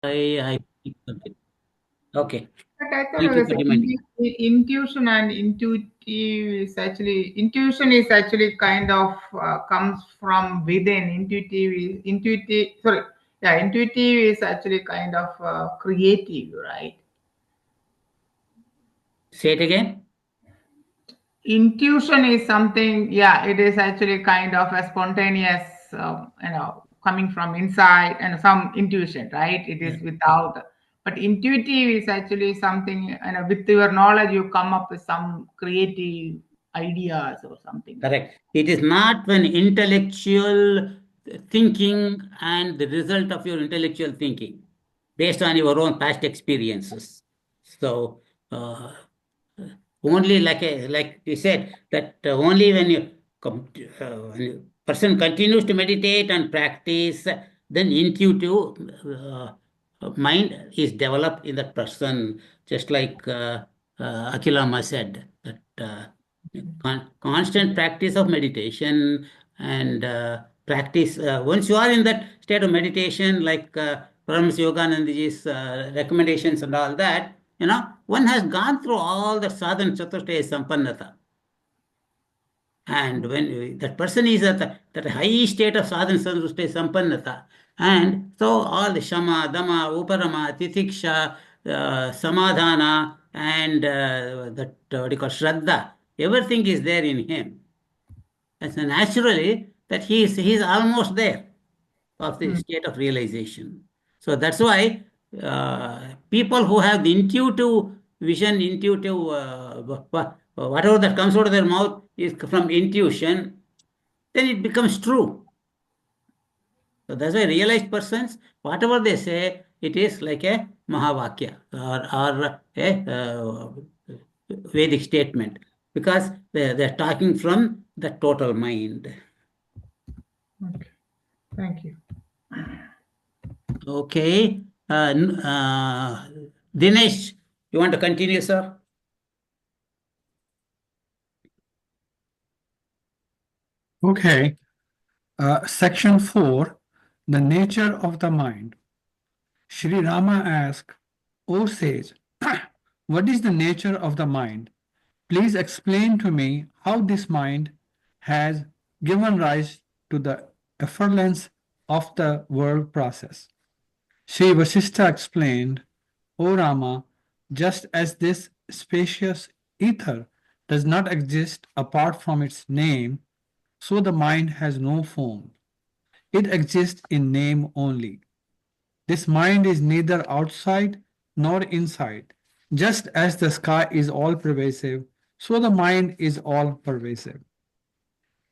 I okay. But I thought Thank I you was for reminding. intuition and intuition is actually kind of comes from within. Sorry, yeah, intuitive is actually kind of creative, right? Say it again. Intuition is something, yeah, it is actually kind of a spontaneous, coming from inside and some intuition, right? It Yeah. is without, but intuitive is actually something, with your knowledge you come up with some creative ideas or something like Correct. It is not when intellectual thinking and the result of your intellectual thinking based on your own past experiences. So, uh, only like you said that only when when person continues to meditate and practice, then intuitive mind is developed in that person. Just like Akilama said that constant practice of meditation and practice once you are in that state of meditation, like Paramas Yoganandaji's recommendations and all that, one has gone through all the sadhana chaturshaya sampannata. And when that person is at that high state of sadhana chaturshaya sampannata, and so all the shama, dama, uparama, titiksha, samadhana, and that what you call shraddha, everything is there in him. And so naturally, that he is almost there of the that. state of realization. So that's why people who have the intuitive vision, intuitive, whatever that comes out of their mouth is from intuition, then it becomes true. So that's why realized persons, whatever they say, it is like a Mahavakya or a Vedic statement because they're talking from the total mind. Okay, thank you. Okay. Dinesh, you want to continue, sir? Okay. Section 4, the nature of the mind. Sri Rama asked, O sage, what is the nature of the mind? Please explain to me how this mind has given rise to the effervescence of the world process. Sri Vashishta explained, O Rama, just as this spacious ether does not exist apart from its name, so the mind has no form. It exists in name only. This mind is neither outside nor inside. Just as the sky is all pervasive, so the mind is all pervasive.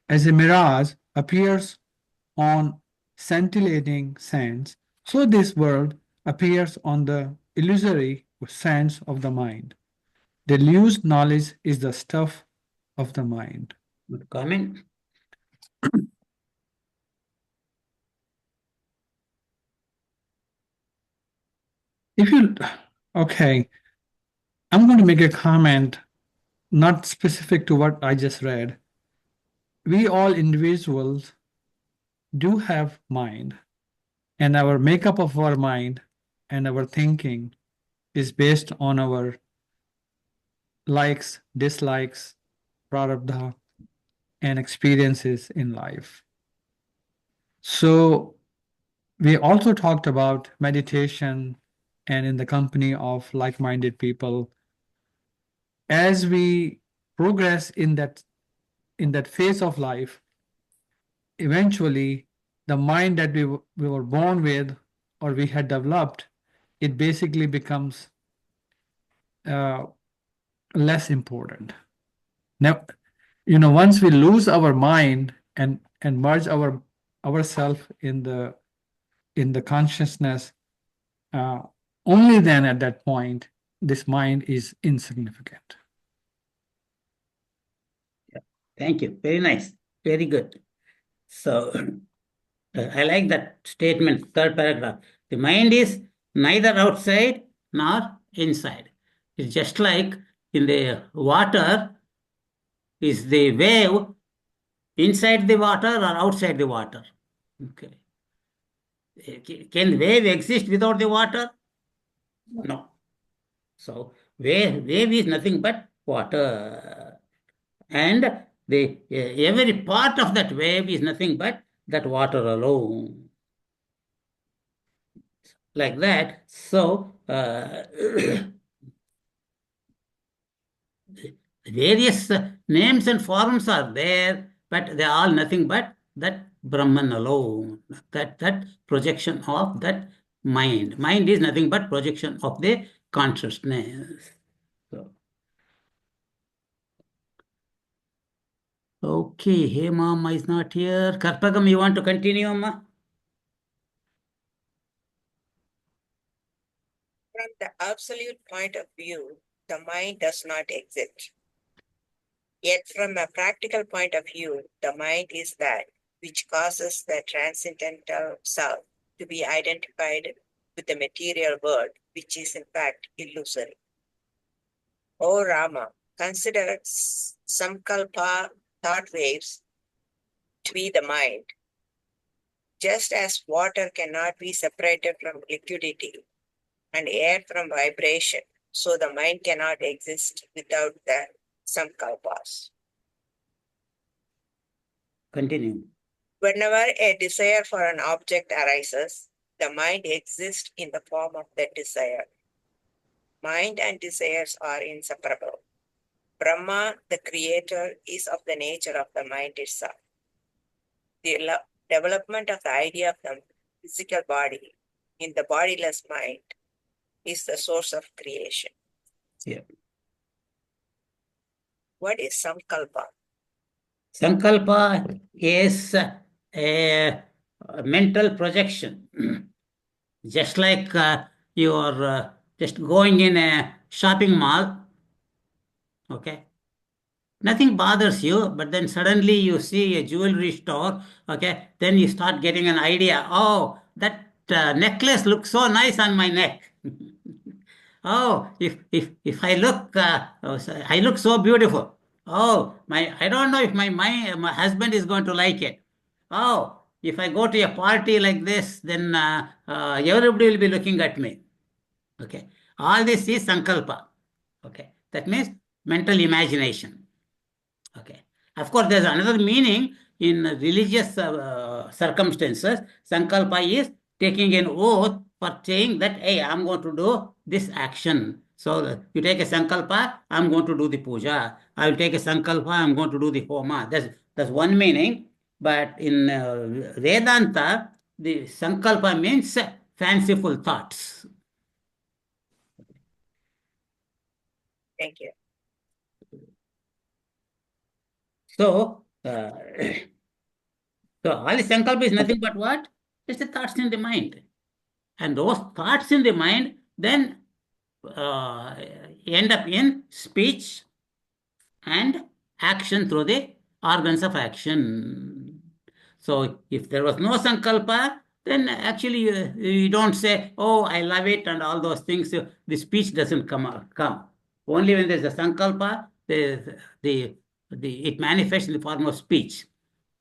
As a mirage appears on scintillating sands, so this world appears on the illusory sands of the mind. Delusive knowledge is the stuff of the mind. Comment? If you, okay, I'm going to make a comment not specific to what I just read. We all individuals do have mind, and our makeup of our mind and our thinking is based on our likes, dislikes, prarabdha, and experiences in life. So we also talked about meditation and in the company of like-minded people. As we progress in that phase of life, eventually the mind that we were born with or we had developed, it basically becomes uh, less important. Now, once we lose our mind and merge ourself in the consciousness, uh, only then at that point this mind is insignificant. Yeah. Thank you. Very nice. Very good. So I like that statement, third paragraph. The mind is neither outside nor inside. It's just like in the water, is the wave inside the water or outside the water? Okay. Can wave exist without the water? No. So wave is nothing but water. And the every part of that wave is nothing but that water alone. Like that. So various names and forms are there, but they are all nothing but that Brahman alone, that projection of that mind. Mind is nothing but projection of the consciousness. So, okay, hey Mama is not here. Karpagam, you want to continue, Amma? From the absolute point of view, the mind does not exist. Yet from a practical point of view, the mind is that which causes the transcendental self to be identified with the material world, which is in fact illusory. O Rama, consider Samkalpa thought waves to be the mind. Just as water cannot be separated from liquidity and air from vibration, so the mind cannot exist without the Samkalpas. Continue. Whenever a desire for an object arises, the mind exists in the form of that desire. Mind and desires are inseparable. Brahma, the creator, is of the nature of the mind itself. The development of the idea of the physical body in the bodiless mind is the source of creation. Yeah. What is Sankalpa? Sankalpa is a mental projection. Just like you are just going in a shopping mall, okay? Nothing bothers you, but then suddenly you see a jewelry store, okay? Then you start getting an idea. Oh, that necklace looks so nice on my neck. Oh, if I look, I look so beautiful. Oh, I don't know if my husband is going to like it. Oh, if I go to a party like this, then everybody will be looking at me. Okay, all this is sankalpa. Okay, that means mental imagination. Okay. Of course, there's another meaning in religious circumstances. Sankalpa is taking an oath for saying that, hey, I'm going to do this action. So you take a sankalpa, I'm going to do the puja. I will take a sankalpa, I'm going to do the homa. That's one meaning. But in Vedanta, the sankalpa means fanciful thoughts. Thank you. So, so all the sankalpa is nothing but what? It's the thoughts in the mind. And those thoughts in the mind then uh, end up in speech and action through the organs of action. So if there was no sankalpa, then actually you don't say, oh, I love it and all those things. The speech doesn't come. Only when there's a sankalpa, it manifests in the form of speech.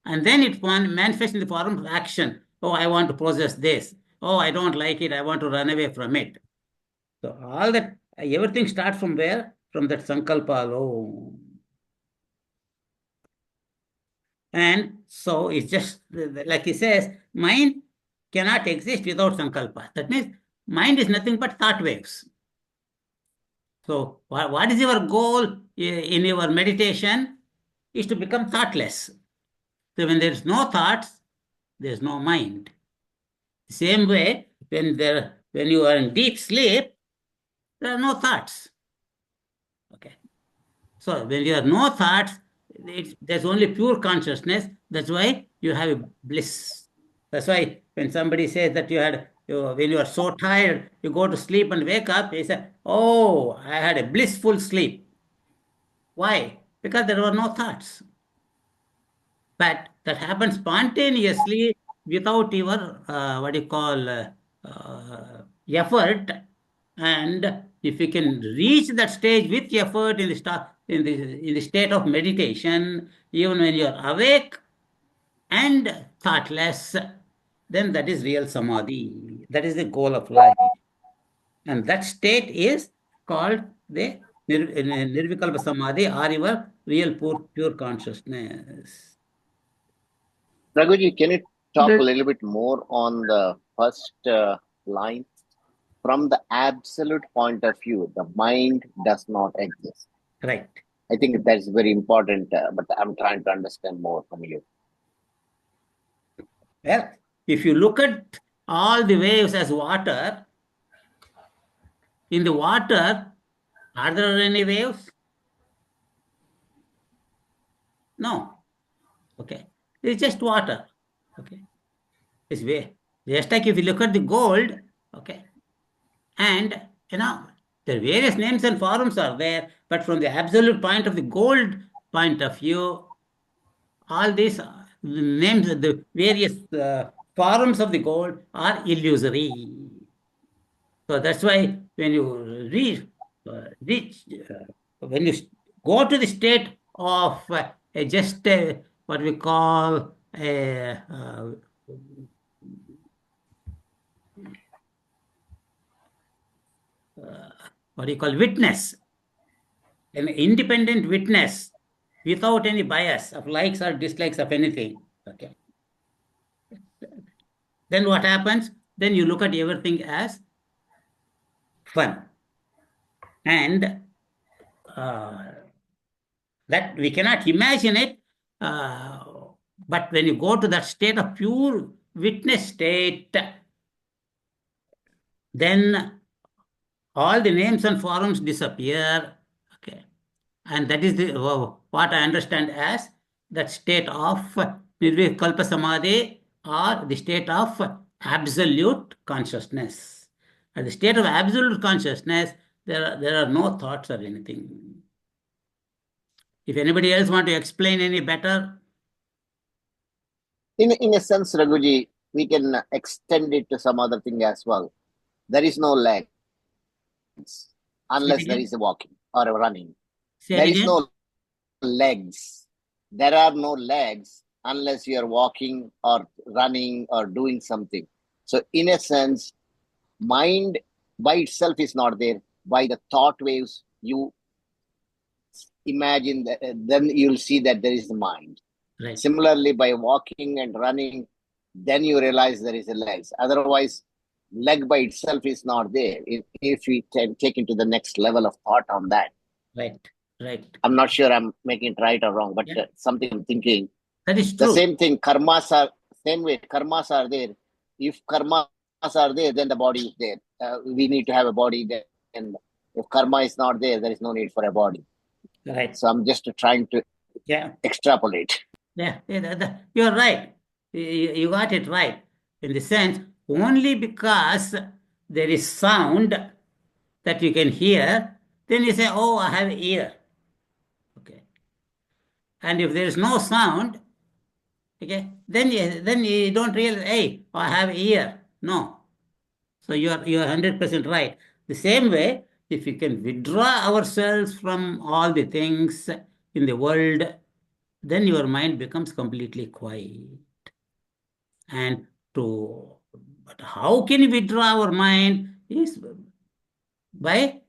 And then it manifests in the form of action. Oh, I want to possess this. Oh, I don't like it. I want to run away from it. So all that, everything starts from where? From that sankalpa alone. And so it's just like he says, mind cannot exist without sankalpa. That means mind is nothing but thought waves. So what is your goal in your meditation? Is to become thoughtless. So when there is no thoughts, there is no mind. Same way, when you are in deep sleep, there are no thoughts. Okay. So when you have no thoughts, there's only pure consciousness. That's why you have a bliss. That's why when somebody says that when you are so tired, you go to sleep and wake up, you say, oh, I had a blissful sleep. Why? Because there were no thoughts. But that happens spontaneously without your, what do you call, effort. And if you can reach that stage with effort in the state of meditation, even when you're awake and thoughtless, then that is real samadhi. That is the goal of life. And that state is called the nirvikalpa samadhi, or your real pure consciousness. Raghuji, can you talk a The- little bit more on the first line? From the absolute point of view, the mind does not exist. Right. I think that's very important, but I'm trying to understand more from you. Well, if you look at all the waves as water, in the water, are there any waves? No. Okay. It's just water. Okay. It's way. Just like if you look at the gold, okay, and you know, the various names and forms are there, but from the absolute point of the gold point of view, all these names, the various forms of the gold are illusory. So that's why when you when you go to the state of just what we call a what do you call witness, an independent witness without any bias of likes or dislikes of anything. Okay. Then what happens? Then you look at everything as fun. And that we cannot imagine it. But when you go to that state of pure witness state, then all the names and forms disappear. Okay. And that is what I understand as that state of nirvikalpa samadhi, or the state of absolute consciousness. At the state of absolute consciousness, there are no thoughts or anything. If anybody else want to explain any better. In a sense, Raghuji, we can extend it to some other thing as well. There is no legs unless there is a walking or a running. There is no legs. There are no legs unless you are walking or running or doing something. So in a sense, mind by itself is not there. By the thought waves, you imagine that, then you'll see that there is the mind. Right. Similarly, by walking and running, then you realize there is a legs. Otherwise, leg by itself is not there. If we take into the next level of thought on that. Right. Right. I'm not sure I'm making it right or wrong, but something I'm thinking. That is true. The same thing, karmas are same way. Karmas are there. If karmas are there, then the body is there. We need to have a body. Then if karma is not there, there is no need for a body. Right. So I'm just trying to extrapolate. Yeah, you're right. You got it right. In the sense, only because there is sound that you can hear, then you say, oh, I have ear. Okay. And if there is no sound, okay, then you don't realize, hey, I have ear. No. So you're 100% right. The same way, if you can withdraw ourselves from all the things in the world, then your mind becomes completely quiet. And but how can we withdraw our mind is by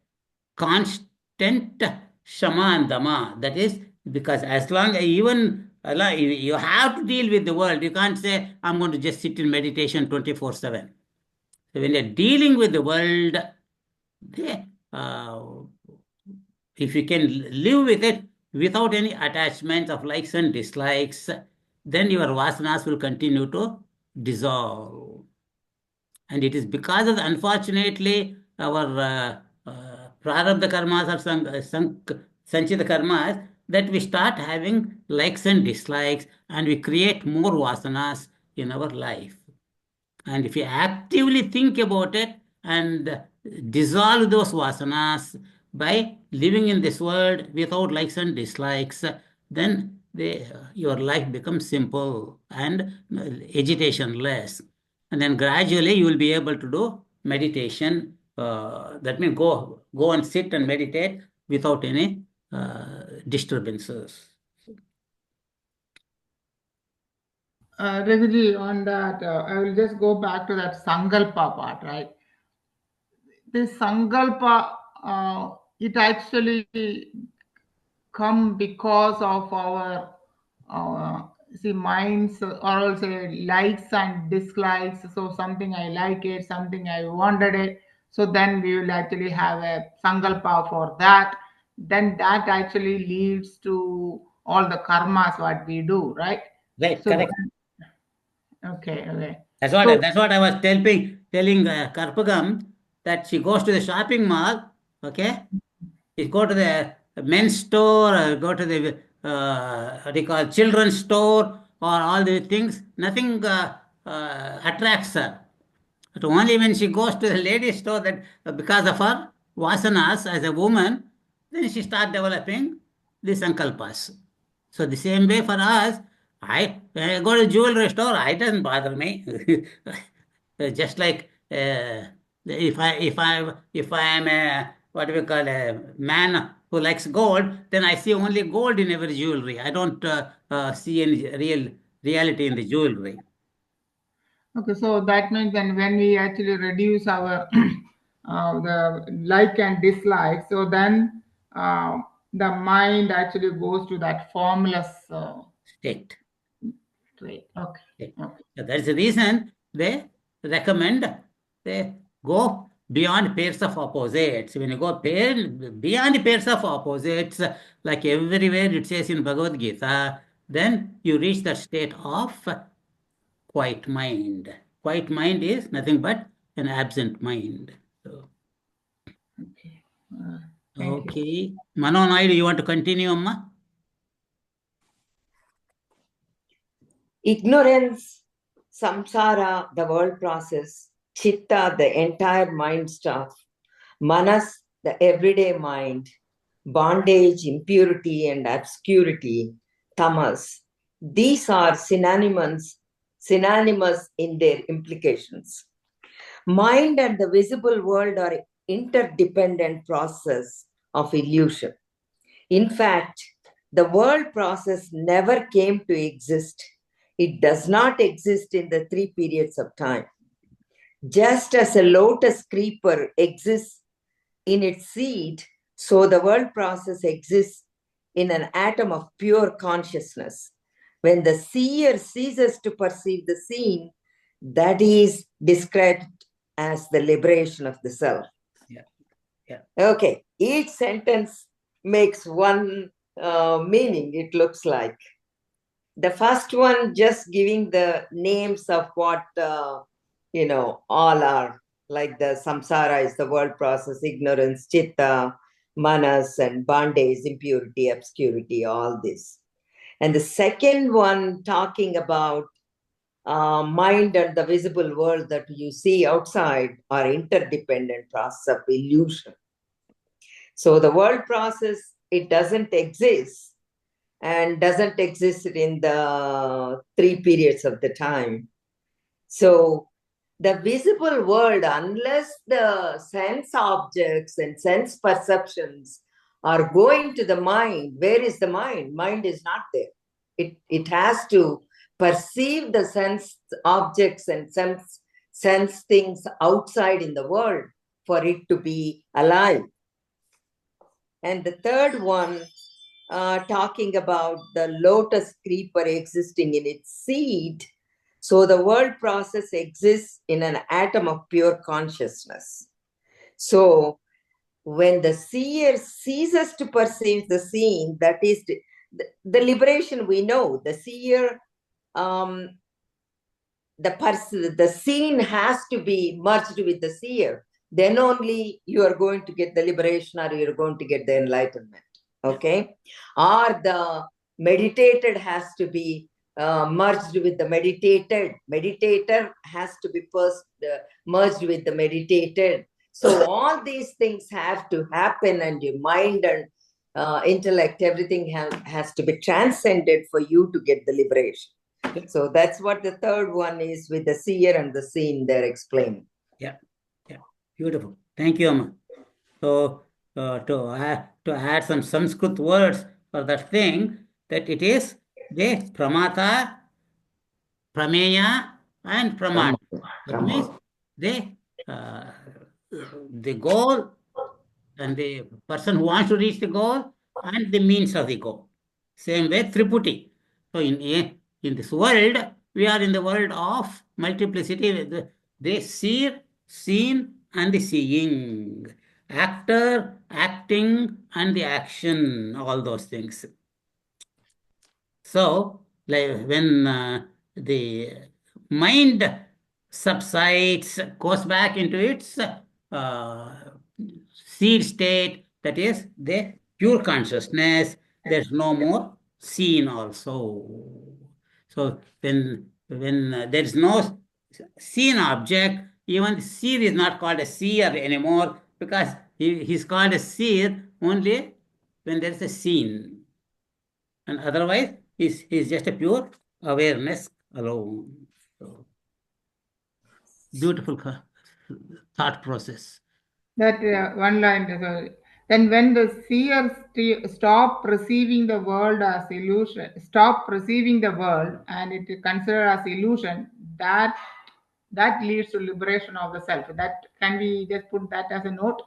constant shama and dama. That is because as long as you have to deal with the world, you can't say, I'm going to just sit in meditation 24/7. So when you're dealing with the world, if you can live with it without any attachments of likes and dislikes, then your vasanas will continue to dissolve. And it is because of, unfortunately, our prarabdha karmas or sanchita karmas that we start having likes and dislikes, and we create more vasanas in our life. And if you actively think about it and dissolve those vasanas by living in this world without likes and dislikes, then your life becomes simple and agitation less. And then gradually you will be able to do meditation. That means go and sit and meditate without any disturbances. Reviji, on that, I will just go back to that Sankalpa part, right? This Sankalpa, it actually come because of our minds, or also likes and dislikes. So something I like it, something I wanted it. So then we will actually have a Sankalpa for that. Then that actually leads to all the karmas what we do, right? Right, So correct. okay. That's So what I was telling Karpagam, that she goes to the shopping mall, okay? She go to the men's store, go to the what do you call children's store, or all the things. Nothing attracts her. But only when she goes to the ladies' store, that because of her vasanas as a woman, then she start developing the sankalpas. So the same way for us, when I go to jewelry store, it doesn't bother me. Just like if I am a what do we call a man who likes gold, then I see only gold in every jewelry. I don't see any reality in the jewelry. okay, so that means then when we actually reduce our the like and dislike, so then the mind actually goes to that formless State. trait. Okay. Okay. Okay. So that's the reason they recommend they go beyond pairs of opposites. When you go beyond pairs of opposites, like everywhere it says in Bhagavad Gita, then you reach the state of quiet mind. Quiet mind is nothing but an absent mind. So, Okay. Thank you. okay. Mano Naidu, you want to continue, Amma? Ignorance, samsara, the world process, chitta, the entire mind stuff, manas, the everyday mind, bondage, impurity, and obscurity, tamas. These are synonymous in their implications. Mind and the visible world are interdependent process of illusion. In fact, the world process never came to exist. It does not exist in the three periods of time. Just as a lotus creeper exists in its seed, so the world process exists in an atom of pure consciousness. When the seer ceases to perceive the seen, that is described as the liberation of the self. Yeah. Okay, each sentence makes one meaning, it looks like. The first one just giving the names of what, all are, like the samsara is the world process, ignorance, chitta, manas, and bondage, impurity, obscurity, all this. And the second one talking about mind and the visible world that you see outside are interdependent process of illusion. So the world process, it doesn't exist and doesn't exist in the three periods of the time. So the visible world, unless the sense objects and sense perceptions are going to the mind, where is the mind? Mind is not there. It has to perceive the sense objects and sense things outside in the world for it to be alive. And the third one, talking about the lotus creeper existing in its seed. So the world process exists in an atom of pure consciousness. So when the seer ceases to perceive the seen, that is the liberation we know. The seer, the seen has to be merged with the seer. Then only you are going to get the liberation or you're going to get the enlightenment. Okay? Or the meditated has to be merged with the meditated. Meditator has to be first merged with the meditated. So all these things have to happen, and your mind and intellect, everything has to be transcended for you to get the liberation. So that's what the third one is, with the seer and the seen they're explaining. Yeah. Beautiful. Thank you, Amma. So to add some Sanskrit words for that thing, that it is the pramata prameya and pramana. That means the goal and the person who wants to reach the goal and the means of the goal. Same way, Triputi. So in this world, we are in the world of multiplicity. The seer, seen, and the seeing. Actor, acting, and the action, all those things. So, like when the mind subsides, goes back into its seed state, that is the pure consciousness, there's no more seen also. So when there is no seen object, even the seer is not called a seer anymore, because he's called a seer only when there is a scene. And otherwise, he's just a pure awareness alone. So, beautiful thought process. That one line. Then when the seers stop perceiving the world as illusion, stop perceiving the world and it is considered as illusion, that leads to liberation of the self. That can we just put that as a note?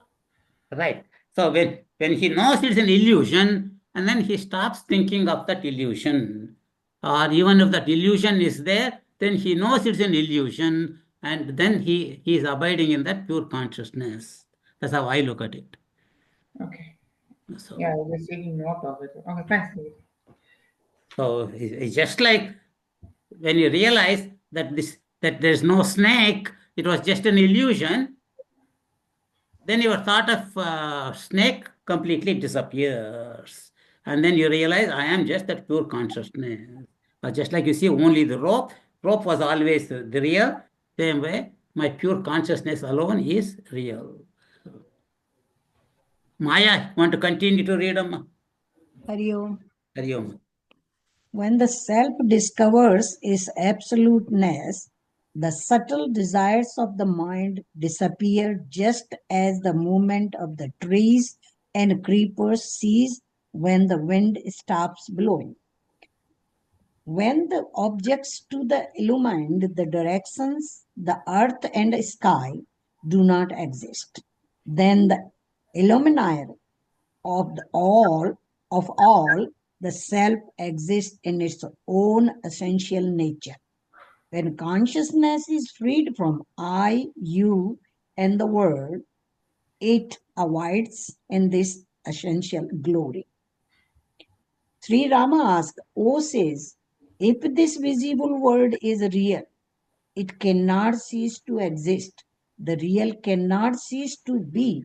Right. So when he knows it's an illusion, and then he stops thinking of that illusion, or even if that illusion is there, then he knows it's an illusion, and then he is abiding in that pure consciousness. That's how I look at it. Okay. So, yeah, I was taking note of it. Okay, thanks. So it's just like when you realize that there's no snake, it was just an illusion, then your thought of snake completely disappears. And then you realize I am just that pure consciousness. Just like you see only the rope was always the real, same way my pure consciousness alone is real. Maya, want to continue to read? Hari Om. Hari Om. When the self discovers its absoluteness, the subtle desires of the mind disappear just as the movement of the trees and creepers cease when the wind stops blowing. When the objects to the illumined the directions, the earth and sky do not exist, then the illuminer of all, the self exists in its own essential nature. When consciousness is freed from I, you, and the world, it abides in this essential glory. Sri Rama asks, O says, if this visible world is real, it cannot cease to exist. The real cannot cease to be.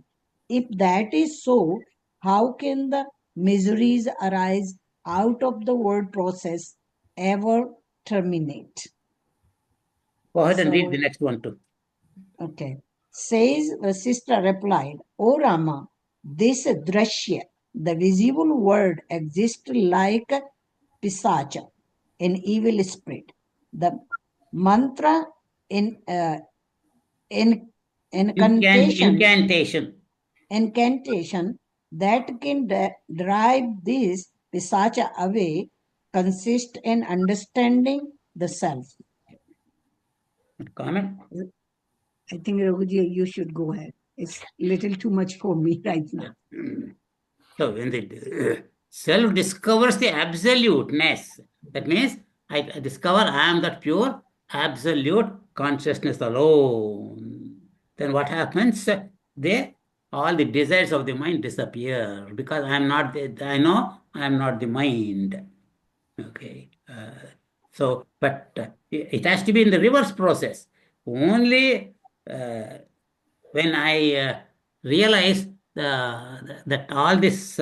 If that is so, how can the miseries arise out of the word process ever terminate? Go ahead and read the next one too. Okay. Says Vashishta replied, O Rama, this drashya, the visible world, exists like pisacha, an evil spirit. The mantra incantation that can drive this pisacha away consists in understanding the self. Comment? I think, Raghuji, you should go ahead. It's a little too much for me right now. So when the self discovers the absoluteness, that means I discover I am that pure absolute consciousness alone. Then what happens? All the desires of the mind disappear, because I am not I know I am not the mind. Okay. But it has to be in the reverse process. Only when I realize that all this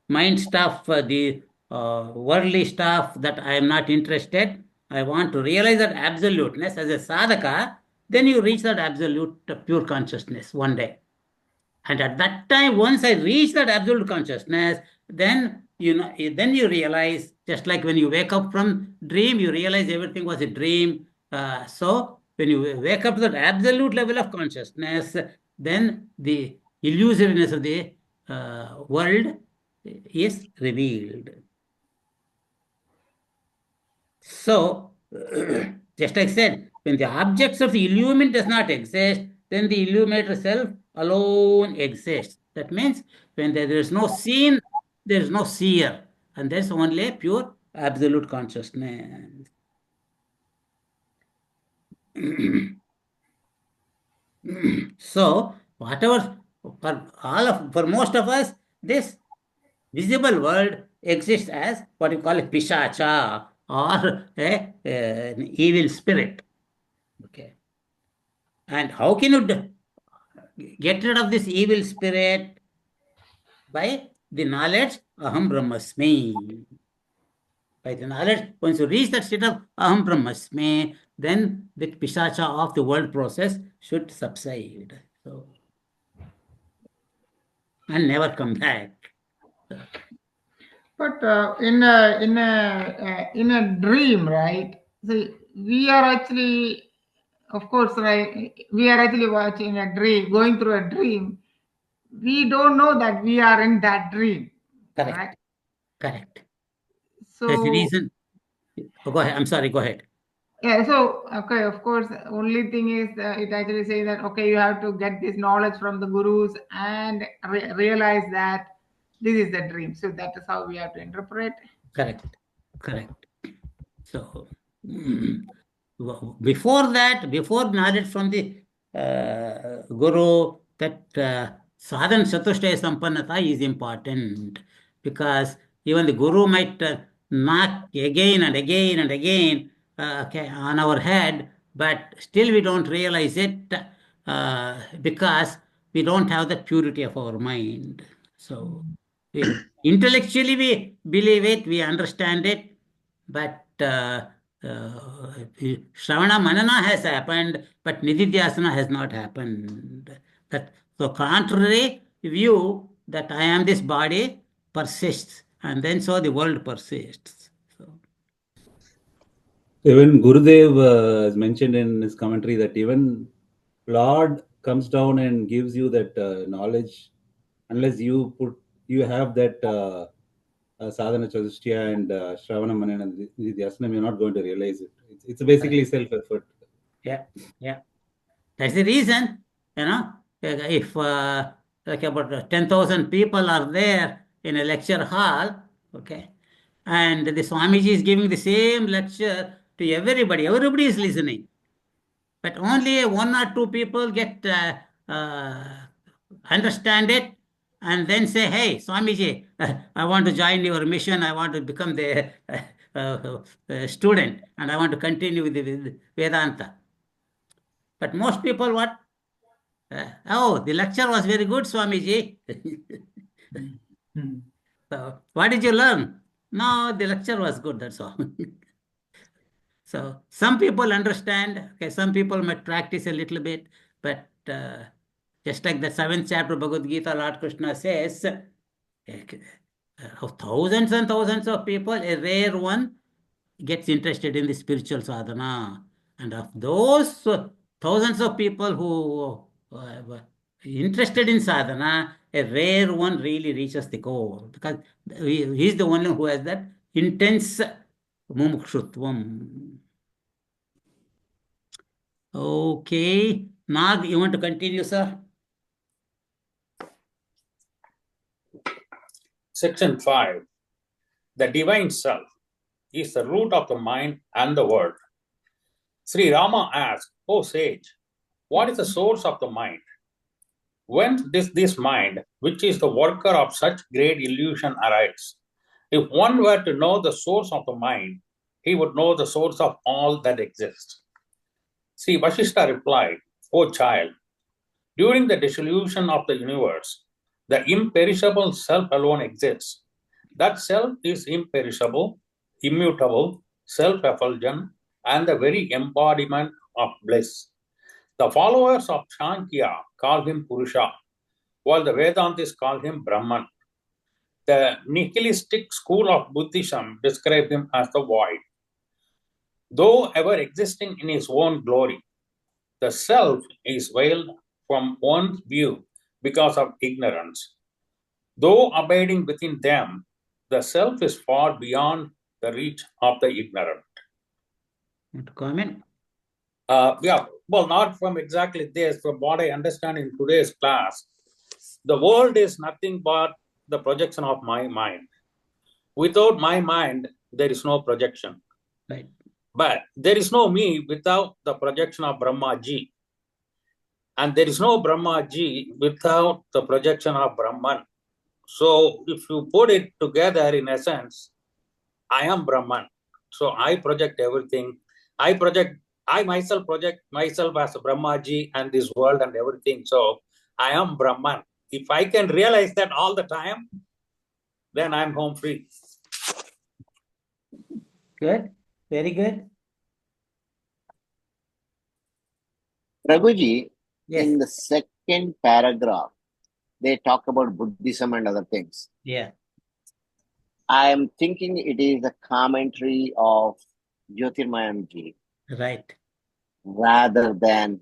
mind stuff, the worldly stuff, that I am not interested, I want to realize that absoluteness as a sadhaka, then you reach that absolute pure consciousness one day. And at that time, once I reach that absolute consciousness, then then you realize, just like when you wake up from dream, you realize everything was a dream. So when you wake up to that absolute level of consciousness, then the illusoriness of the world is revealed. So Just like I said, when the objects of the illumined does not exist, then the illuminator self alone exists. That means when there is no seen, there is no seer. And that's only pure absolute consciousness. So, whatever, for most of us, this visible world exists as what you call a pishacha or an evil spirit. Okay. And how can you get rid of this evil spirit? By the knowledge aham brahmasmi. By the knowledge, once you reach that state of aham brahmasmi, then the pishacha of the world process should subside. So, and never come back. But in a dream, right? See, we are actually, of course, right? We are actually watching a dream, going through a dream. We don't know that we are in that dream. Correct. Right? Correct. So that's the reason. Oh, go ahead. I'm sorry. Go ahead. Yeah. So okay, of course, only thing is it actually says that okay, you have to get this knowledge from the gurus and realize that this is the dream. So that is how we have to interpret. Correct. So before that, before knowledge from the guru, that sadhan chatushtaya sampannata is important, because even the guru might knock again and again and again on our head, but still we don't realize it because we don't have the purity of our mind. So intellectually we believe it, we understand it, but Shravana Manana has happened, but Nididhyasana has not happened. So contrary view that I am this body persists, and then so the world persists. So. Even Gurudev has mentioned in his commentary that even Lord comes down and gives you that knowledge, unless you have that sadhana chatushtaya and Shravana Manana and Nididhyasana, you're not going to realize it. It's basically self-effort. Yeah. That's the reason, if like about 10,000 people are there in a lecture hall, okay, and the Swamiji is giving the same lecture to everybody is listening. But only one or two people get understand it and then say, hey, Swamiji, I want to join your mission. I want to become the student and I want to continue with the Vedanta. But most people, what? Oh, the lecture was very good, Swamiji. So, what did you learn? No, the lecture was good, that's all. So, some people understand, okay, some people might practice a little bit, but just like the 7th chapter of Bhagavad Gita, Lord Krishna says, of thousands and thousands of people, a rare one gets interested in the spiritual sadhana. And of those thousands of people who are interested in sadhana, a rare one really reaches the goal, because he is the one who has that intense mumukshutvam. Okay. Nag, you want to continue, sir? Section 5. The divine self is the root of the mind and the world. Sri Rama asked, O sage, what is the source of the mind? When does this mind, which is the worker of such great illusion, arise? If one were to know the source of the mind, he would know the source of all that exists. Sri Vashishta replied, O child, during the dissolution of the universe, the imperishable self alone exists. That self is imperishable, immutable, self-effulgent, and the very embodiment of bliss. The followers of Sankhya call him Purusha, while the Vedantis call him Brahman. The nihilistic school of Buddhism describe him as the void. Though ever existing in his own glory, the self is veiled from one's view because of ignorance. Though abiding within them, the self is far beyond the reach of the ignorant. Want to comment? Yeah, well, not from exactly this. From what I understand in today's class, the world is nothing but the projection of my mind. Without my mind, there is no projection. Right. But there is no me without the projection of Brahma Ji. And there is no Brahma Ji without the projection of Brahman. So if you put it together, in essence, I am Brahman. So I project everything. I myself project myself as Brahma Ji and this world and everything. So I am Brahman. If I can realize that all the time, then I'm home free. Good. Very good. Raghuji, Yes. in the second paragraph, they talk about Buddhism and other things. Yeah. I am thinking it is a commentary of Jyotirmayam Ji Right. rather than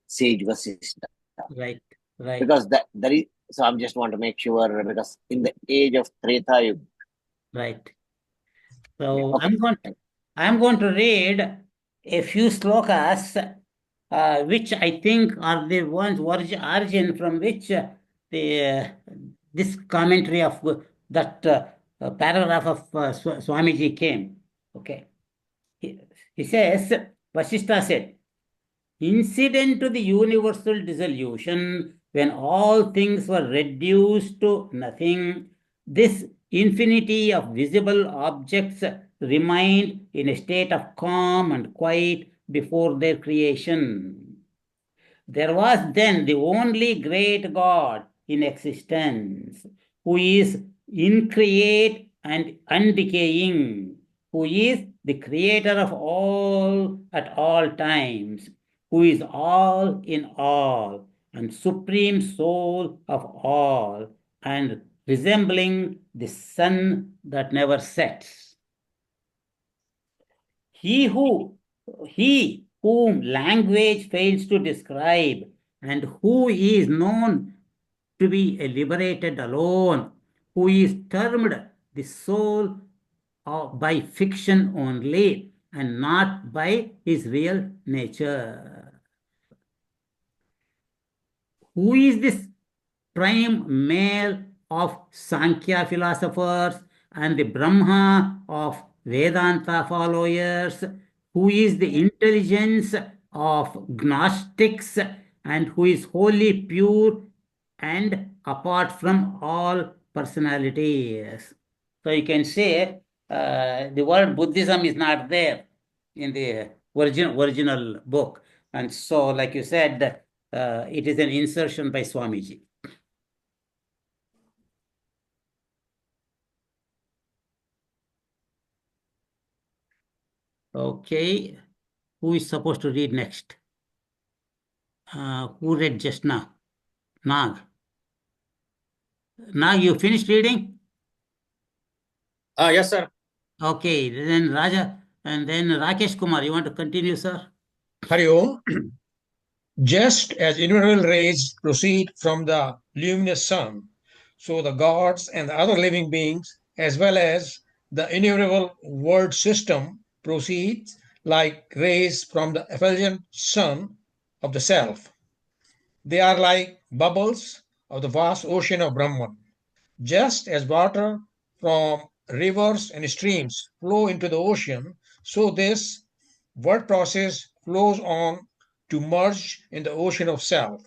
Sage Vashishta. Right. Right. Because that is, so I just want to make sure, because in the age of Treta Yuga. Right. So Okay. I'm going to read a few slokas, which I think are the ones origin from which this commentary of that paragraph of Swamiji came. Okay. He says, Vashishta said, incident to the universal dissolution, when all things were reduced to nothing, this infinity of visible objects remained in a state of calm and quiet before their creation. There was then the only great God in existence, who is increate and undecaying, who is the creator of all at all times, who is all in all, and supreme soul of all, and resembling the sun that never sets. He whom language fails to describe, and who is known to be a liberated alone, who is termed the soul by fiction only, and not by his real nature. Who is this prime male of Sankhya philosophers and the Brahma of Vedanta followers, who is the intelligence of Gnostics, and who is wholly pure and apart from all personalities. So you can say the word Buddhism is not there in the original book. And so, like you said, it is an insertion by Swamiji. Okay, who is supposed to read next? Who read just now? Nag. Nag, you finished reading? Yes, sir. Okay, then Raja, and then Rakesh Kumar, you want to continue, sir? Hari Om. Just as innumerable rays proceed from the luminous sun, so the gods and the other living beings, as well as the innumerable world system, proceeds like rays from the effulgent sun of the self. They are like bubbles of the vast ocean of Brahman. Just as water from rivers and streams flow into the ocean, so this word process flows on to merge in the ocean of self.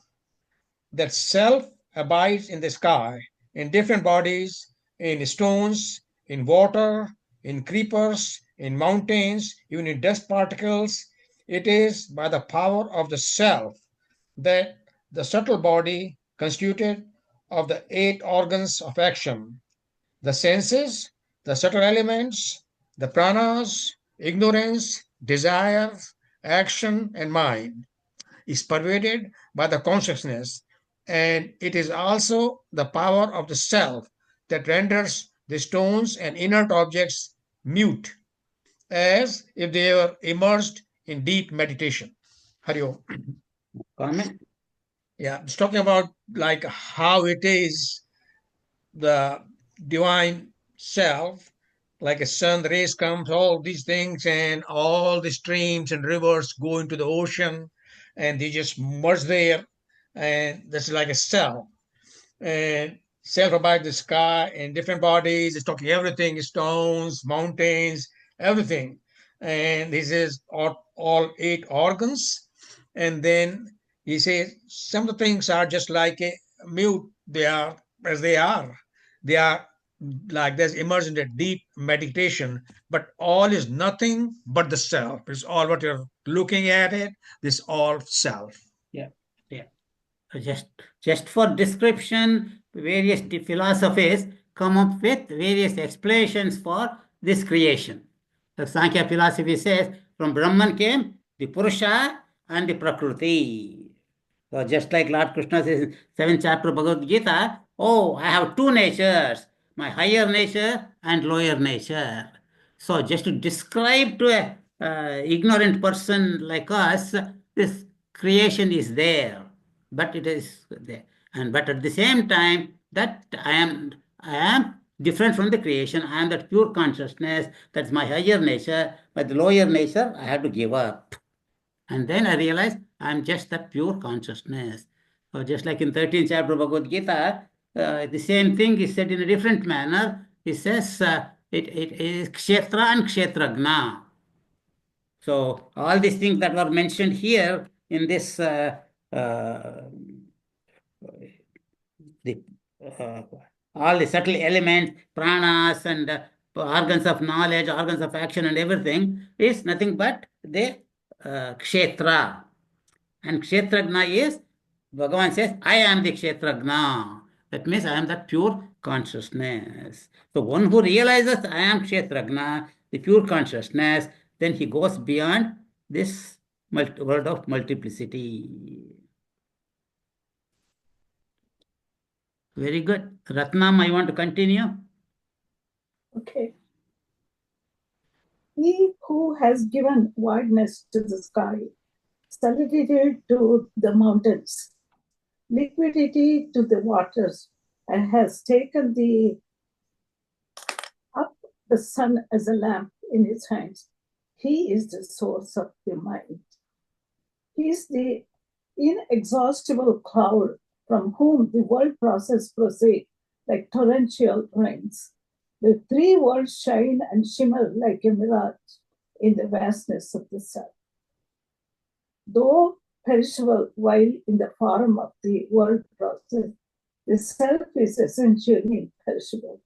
That self abides in the sky, in different bodies, in stones, in water, in creepers, in mountains, even in dust particles. It is by the power of the self that the subtle body, constituted of the 8 organs of action, the senses, the subtle elements, the pranas, ignorance, desire, action, and mind, is pervaded by the consciousness, and it is also the power of the self that renders the stones and inert objects mute, as if they were immersed in deep meditation. Hari Om. Comment? Yeah, it's talking about like how it is the divine self like a sun, the rays comes, all these things, and all the streams and rivers go into the ocean, and they just merge there, and that's like a cell. And cell provides the sky and different bodies. It's talking everything, stones, mountains, everything. And this is all 8 organs. And then he says some of the things are just like a mute. They are as they are. They are like this, immersed in a deep meditation, but all is nothing but the self. It's all what you're looking at it, this all self. Yeah, yeah. Just for description, various philosophies come up with various explanations for this creation. The Sankhya philosophy says from Brahman came the Purusha and the Prakriti. So just like Lord Krishna says in 7th chapter of Bhagavad Gita, oh, I have two natures, my higher nature and lower nature. So just to describe to a ignorant person like us, this creation is there, but it is there. And but at the same time, that I am different from the creation. I am that pure consciousness. That's my higher nature. But the lower nature, I have to give up. And then I realized I'm just that pure consciousness. So just like in 13th chapter of Bhagavad Gita, the same thing is said in a different manner. It says it is kshetra and kshetragna. So all these things that were mentioned here in this the all the subtle elements, pranas and organs of knowledge, organs of action and everything is nothing but the kshetra. And kshetragna is, Bhagavan says, I am the kshetragna. That means I am that pure consciousness. So one who realizes I am kshetragna, the pure consciousness, then he goes beyond this world of multiplicity. Very good. Ratnam, I want to continue. Okay. He who has given wideness to the sky, solidity to the mountains, liquidity to the waters, and has taken up the sun as a lamp in his hands. He is the source of the mind. He is the inexhaustible cloud from whom the world process proceeds like torrential rains. The three worlds shine and shimmer like a mirage in the vastness of the self. Though perishable while in the form of the world process, the self is essentially imperishable.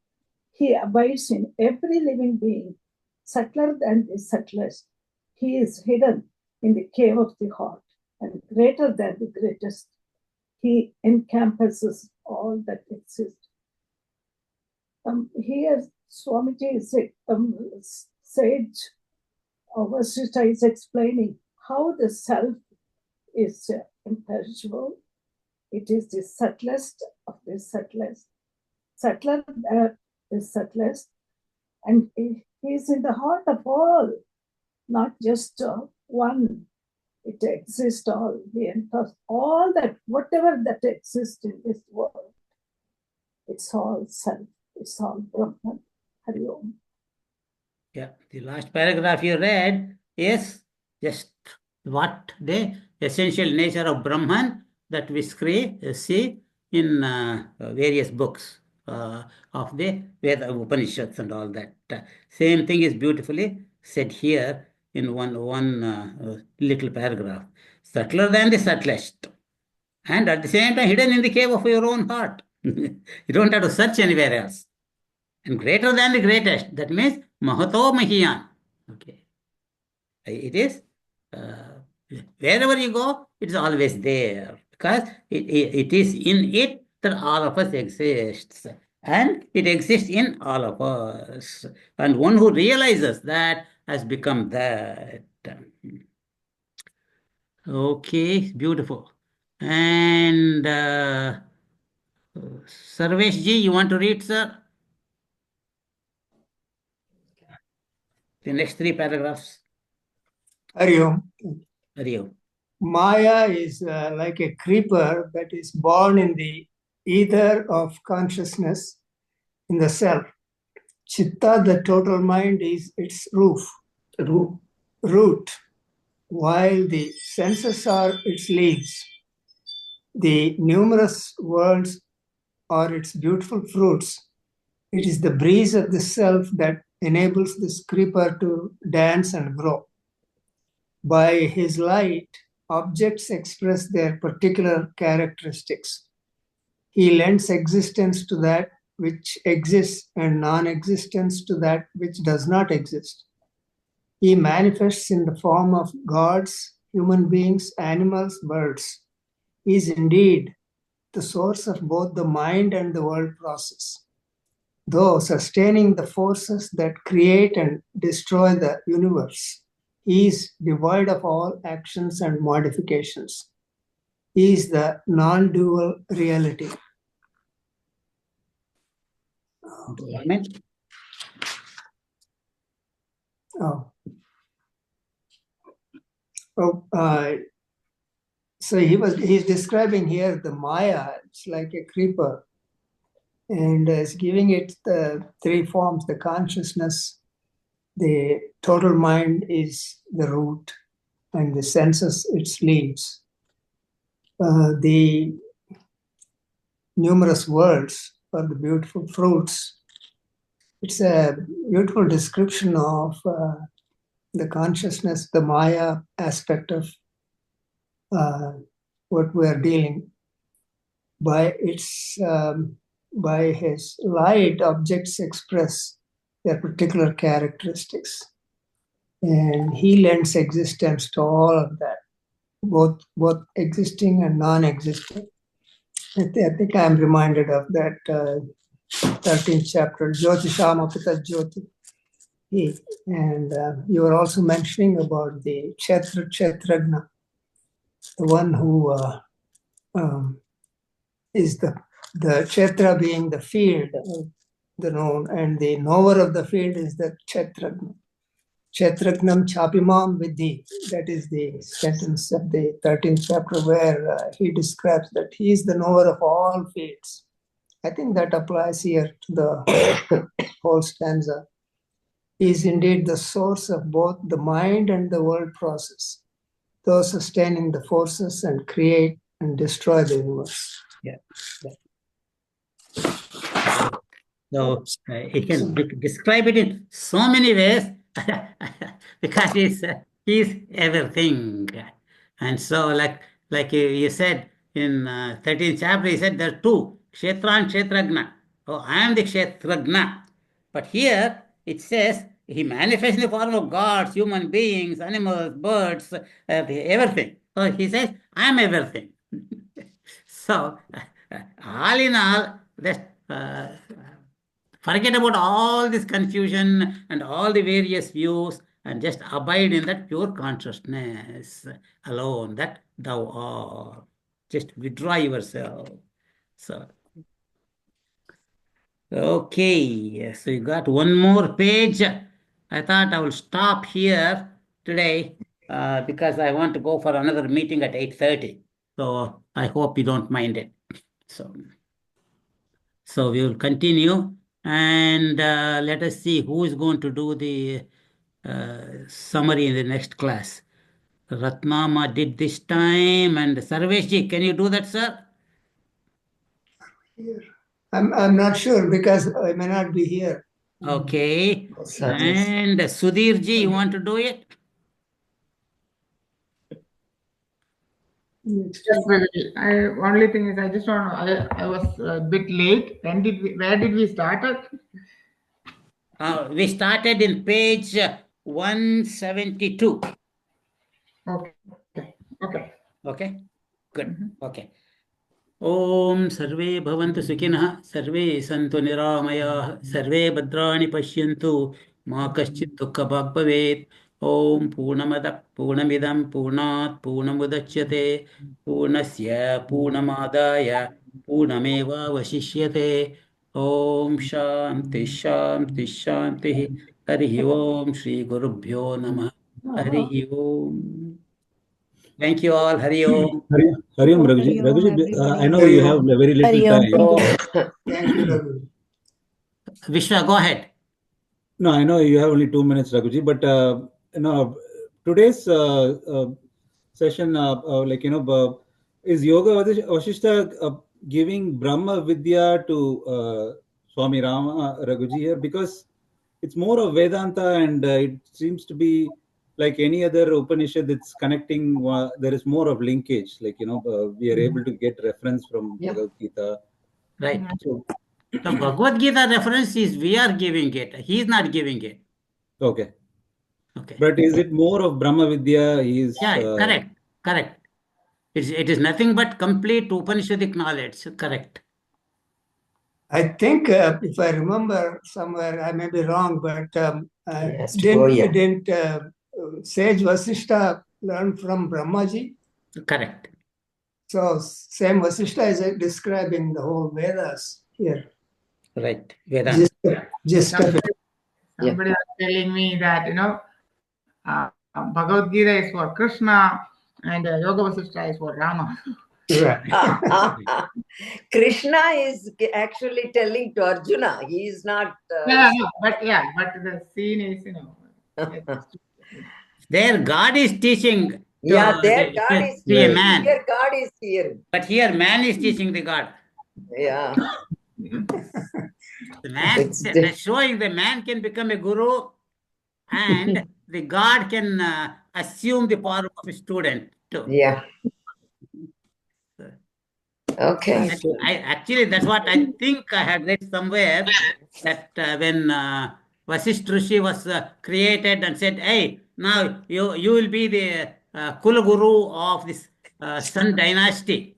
He abides in every living being, subtler than the subtlest. He is hidden in the cave of the heart and greater than the greatest. He encompasses all that exists. Here, Swamiji sage Vashishta is explaining how the self is imperishable. It is the subtlest of the subtlest, subtler than the subtlest, and he is in the heart of all, not just one. It exists all, all that, whatever that exists in this world, it's all self, it's all Brahman. Hari Om. Yeah, the last paragraph you read is just what the essential nature of Brahman that we see in various books of the Veda Upanishads and all that. Same thing is beautifully said here in one little paragraph. Subtler than the subtlest, and at the same time hidden in the cave of your own heart. You don't have to search anywhere else. And greater than the greatest, that means Mahato Mahiyan. Okay. It is, wherever you go, it's always there, because it is in it that all of us exists. And it exists in all of us. And one who realizes that has become that. Okay, beautiful. And Sarvesh ji, you want to read, sir? The next 3 paragraphs. Hari Om. Hari Om. Maya is like a creeper that is born in the ether of consciousness in the self. Chitta, the total mind, is its root, while the senses are its leaves. The numerous worlds are its beautiful fruits. It is the breeze of the self that enables this creeper to dance and grow. By his light, objects express their particular characteristics. He lends existence to that which exists and non-existence to that which does not exist. He manifests in the form of gods, human beings, animals, birds. He is indeed the source of both the mind and the world process. Though sustaining the forces that create and destroy the universe, he is devoid of all actions and modifications. He is the non-dual reality. So he's describing here the Maya. It's like a creeper, and is giving it the three forms: the consciousness, the total mind is the root, and the senses its leaves. The numerous worlds are the beautiful fruits. It's a beautiful description of the consciousness, the Maya aspect of what we are dealing. By his light, objects express their particular characteristics, and he lends existence to all of that, both existing and non-existing. I think I'm reminded of that 13th chapter, Jyotisham Apita Jyoti. And you were also mentioning about the Kshetragna, the one who is the Kshetra being the field, the known, and the knower of the field is the Kshetragna. Kshetragnam chapimam vidhi. That is the sentence of the 13th chapter where he describes that he is the knower of all fields. I think that applies here to the whole stanza. He is indeed the source of both the mind and the world process, though sustaining the forces and create and destroy the universe. Yeah. So he can describe it in so many ways because he's everything. And so like you said in 13th chapter, he said there are two, Kshetra and Kshetragna. Oh, I am the Kshetragna. But here it says he manifests in the form of gods, human beings, animals, birds, everything. So he says, I am everything. So all in all, let's forget about all this confusion and all the various views and just abide in that pure consciousness alone that thou art. Just withdraw yourself. So, okay, so you got one more page. I thought I will stop here today because I want to go for another meeting at 8:30. So I hope you don't mind it. So we will continue and let us see who is going to do the summary in the next class. Ratnama did this time, and Sarveshji, can you do that, sir? Here. I'm not sure because I may not be here. Okay. And Sudhirji, you want to do it? Yes, only thing is, I just want to, I was a bit late. Where did we start at? We started in page 172. Okay. Okay. Good. Okay. Om Sarve Bhavantu Sukhinah, Sarve Santu Niramayah, Sarve Bhadrani Pashyantu, Ma Kaschit Dukkha Bhag Bhavet. Om Purnamada Purnamidam Purnat Purnamudachyate Purnasya Purnamadaya Purnameva Vashishyate. Om Shanti Shanti Shanti. Harihi Om Shri Gurubhyo Namah. Harihi Om. Thank you all. Hari Om. Hari Om, Raghuji. I know you have very little time. Thank you, Raghu. Vishwa, go ahead. No, I know you have only 2 minutes, Raghuji, but today's session, is Yoga Vashishta giving Brahma Vidya to Swami Rama Raghuji here? Because it's more of Vedanta, and it seems to be like any other Upanishad that's connecting. There is more of linkage, we are able to get reference from Bhagavad Gita. Right. So, the Bhagavad Gita reference is we are giving it. He is not giving it. Okay. Okay. But is it more of Brahma Vidya? Correct. It is nothing but complete Upanishadic knowledge. Correct. I think, if I remember somewhere, I may be wrong, but didn't Sage Vasishta learn from Brahmaji? Correct. So same Vasishta is describing the whole Vedas here. Right. Vedanta. Somebody was telling me that, Bhagavad Gita is for Krishna and Yoga Vasishta is for Rama. Krishna is actually telling to Arjuna. He is not. But the scene is, There God is teaching. Their God is to a man. Here God is here. But here man is teaching the God. Yeah. The man, showing the man can become a guru, and the God can assume the power of a student too. Yeah. Okay. Actually, that's what I think I had read somewhere, that when Vashishta Rishi was created and said, hey, now you will be the Kula Guru of this Sun dynasty.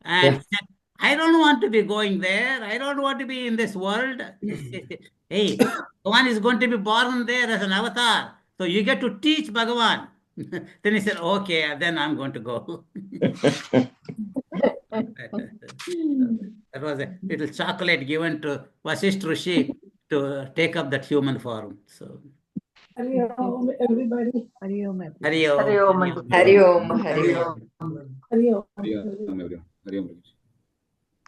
And said, I don't want to be going there. I don't want to be in this world. Hey, one is going to be born there as an avatar. So you get to teach Bhagavan. Then he said, okay, then I'm going to go. That was a little chocolate given to Vashishta Rishi to take up that human form. So, Hari Om, everybody. Hari Om. Hari Om. Hari Om. Hari Om. Hari Om. Hari Om.